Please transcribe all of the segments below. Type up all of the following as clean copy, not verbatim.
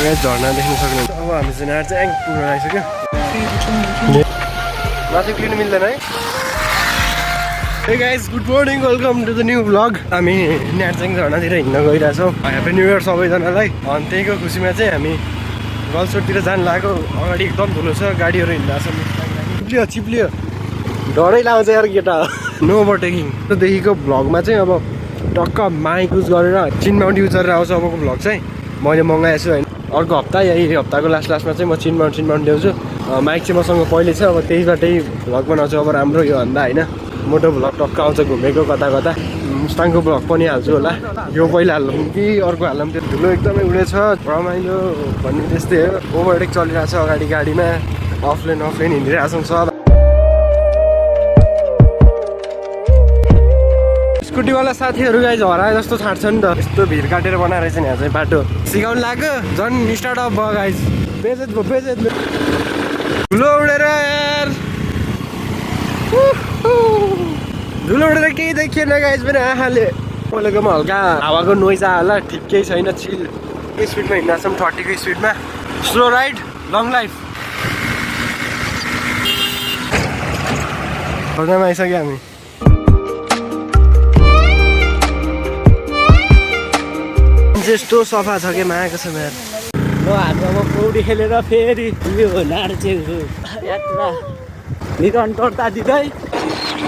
झर्ना देख्न सक्नुहुन्छ। अब हामी चाहिँ नार्चाङ पुग्न आइसक्यो। माथि क्लिन मिल्दैन है। Hey guys, good morning, welcome to the new vlog. हामी नार्चाङ झर्नातिर हिँड्न गइरहेछौँ। ह्याप्पी न्यू इयर सबैजनालाई। अनि त्यहीको खुसीमा चाहिँ हामी गर्ल्स रोडतिर जानु लागेको। अगाडि एकदम धुलो छ, गाडीहरू हिँड्दा छ। चिप्लियो डरै लाग्छ यार केटा। नो ओभरटेकिङ। देखिको भ्लगमा चाहिँ अब टक्क माइक युज गरेर चिन माउन्ट युज गरेर आउँछ अबको भ्लग चाहिँ। मैले मगाएछु होइन, अर्को हप्ता या यही हप्ताको लास्टमा चाहिँ म चिन माउन्ट ल्याउँछु। माइक चाहिँ मसँग पहिले छ, अब त्यहीबाटै भ्लग बनाउँछु। अब राम्रो यो भन्दा होइन, मोटो भ्लग टक्क आउँछ घुमेको कता कता। मुस्ताङको भ्लग पनि हाल्छु होला। यो पहिला हाल्नु कि अर्को हाल्नु, त्यो धुलो एकदमै उडेछ, रमाइलो भन्ने त्यस्तै हो। ओभरटेक चलिरहेको छ अगाडि गाडीमा, अफलाइन हिँडिरहेको छौँ सब। स्कुटीवाला साथीहरू गाइज हराए जस्तो छाड्छ नि त, यस्तो भिड काटेर बनाएर चाहिँ यहाँ चाहिँ बाटो सिकाउनु लाग्यो। झन् स्टार्ट अफ भयो गाइज। बेजेत धुलो उडेर यार, धुलो उडेर केही देखिएन गाइज मेरो आँखाले। पहिलेकोमा हल्का हावाको नोइज आयो होला, ठिकै छैन। चिल स्पिडमा हिँड्दा छौँ, 30 को स्पिडमा। Slow ride long life. घरमा आइसक्यो हामी। यस्तो सफा छ कि मागेको छ मेरो। ल हामी अब पौडी खेलेर फेरि यो नार्चेको यात्रा निरन्तरता दिँदै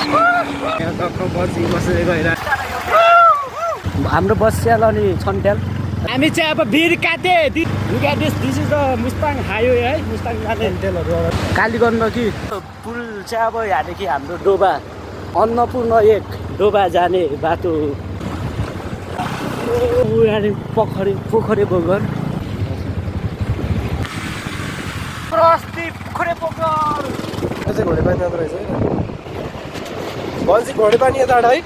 यहाँ टक्क बसेर गएर हाम्रो बस्याल अनि छन्ट्याल। हामी चाहिँ अब भिर काटे। This is the Mustang highway है, मुस्ताङ जाने कालीगञ्ज कि पुल चाहिँ अब यहाँदेखि हाम्रो डोबा अन्नपूर्ण 1 डोबा जाने बाटो। पोखरे बगर चाहिँ घोडे पानी जाँदो रहेछ है। बल्छी घोडे पानी यता है।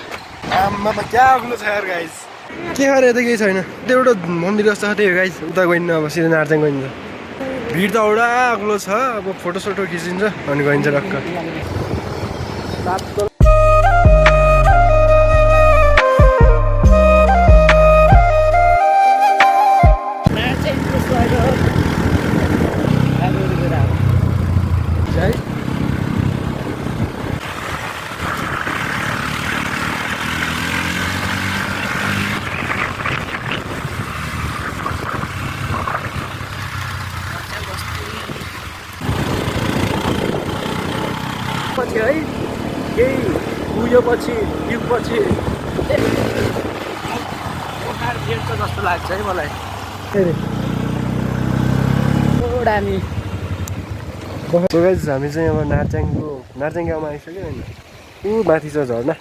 आमा क्या अग्लो छ यार गाइज। के गरे यता केही छैन। त्यो एउटा मन्दिर जस्तो छ, त्यही हो गाइज। उता गइन्न, अब सिधै नार्चाङ गइन्छ। भिड त एउटा अग्लो छ। अब फोटोसोटो खिचिन्छ अनि गइन्छ टक्क। पछि है केही उयो पछि ट्युब पछि भेट्छ जस्तो लाग्छ है मलाई। दामी। हामी चाहिँ अब नार्चाङ गाउँमा आइसक्यो होइन। ऊ माथि छ झर्ना।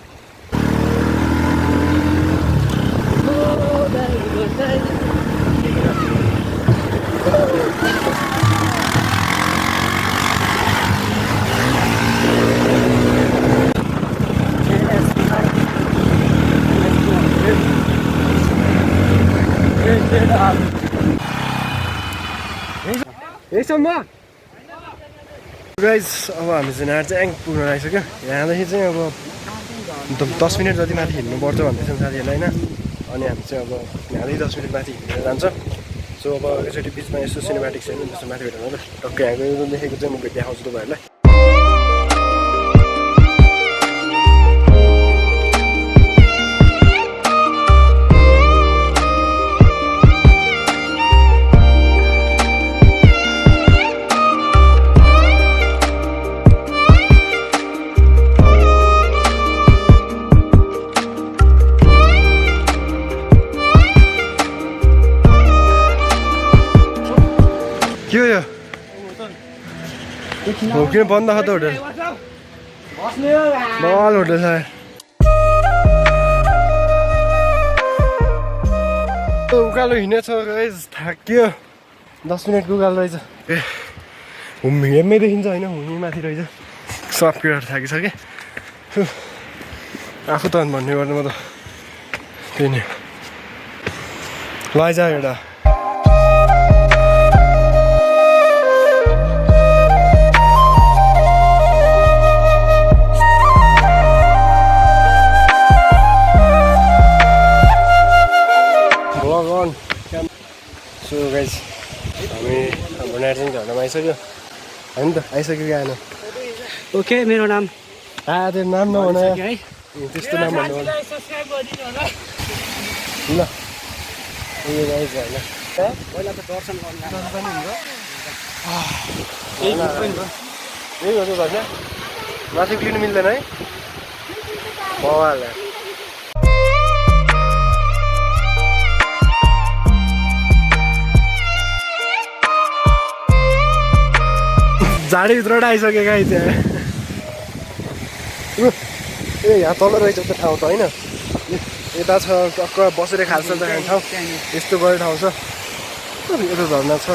गाइज अब हामी चाहिँ नार्चाङ पुग्न आइसक्यो। यहाँदेखि चाहिँ अब 10 मिनट जति माथि हिँड्नुपर्छ भन्दैछन् साथीहरूलाई होइन। अनि हामी चाहिँ अब यहाँदेखि 10 मिनट माथि हिँडेर जान्छ। सो अब एकचोटि बिचमा यसो सिनेमेटिक छैन, त्यस्तो माथि भेट्नु त टक्कै यहाँको देखेको चाहिँ म देखाउँछु तपाईँहरूलाई। के हो यो? किन बन्द छ त होटल? बल होटल छ। उकालो हिँडेछ गाइस, थाक्यो। 10 मिनटको उकालो रहेछ। ए हेम्मै देखिन्छ होइन, हुमी माथि रहेछ। सब केटाहरू थाकिसक्यो। आफू त भन्ने गर्नु म त त्यही नै लैजा एउटा। So guys, हामी हाम्रो न्यार्चाङ झर्नामा आइसक्यो होइन त आइसक्यो क्या आएन ओके मेरो नाम त्यो नाम नभन है त्यस्तो नाम भन्नु ल ए गाइस होइन पहिला त दर्शन गर्नु पनि हुन्छ यही हो त घरमा माथि उक्लिनु मिल्दैन है बवाल झाडीभित्रबाट आइसक्यो गाई त्यहाँ ए यहाँ तल रहेछ त ठाउँ त होइन यता छ टक्क बसेर खाल्छ त ठाउँ यस्तो गएर ठाउँ छ यता झर्ना छ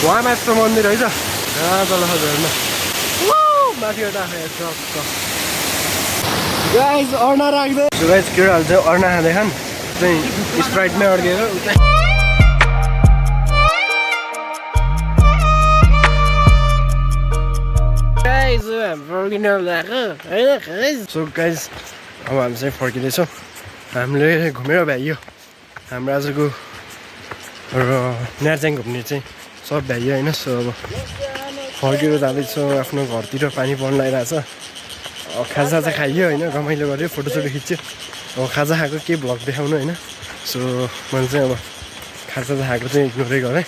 वहाँ माथि त मन्दिर है त जहाँ तल छ झर्ना माथिबाट आएको गाइस अर्ना राख्दै गाइस केटाहरू चाहिँ अर्ना खाँदै खान् चाहिँ स्प्राइटमै अड्केर उता सो गाइज अब हामी चाहिँ फर्किँदैछौँ हामीले घुमेर भ्याइयो हाम्रो आजको र न्यार्चाङ घुम्ने चाहिँ सब भ्याइयो होइन सो अब फर्केर जाँदैछौँ आफ्नो घरतिर पानी पर्न लागिरहेछ खाजा चाहिँ खाइयो होइन रमाइलो गऱ्यो फोटोसोटो खिच्यो अब खाजा खाएको केही भ्लग देखाउनु होइन सो मैले चाहिँ अब खाजा खाएको चाहिँ इग्नोरै गरेँ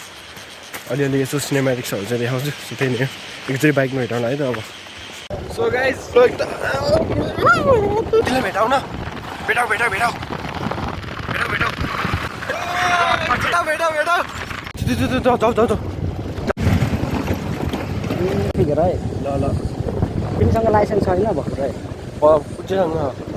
अलिअलि यसो सिनेमेटिक्सहरू चाहिँ देखाउँछु सो त्यही नै हो एकचोटि बाइकमा भेटाउन है त अब सो गाइस भेटाउ न भेटाउ भेटाउ भेटाउ भेटाउ भेटाउ भेटाउ भेटाउ भेटाउ जाऊ जाऊ जाऊ ठिक है ल ल तिमीसँग लाइसेन्स छैन भर्खरै पुग्छसँग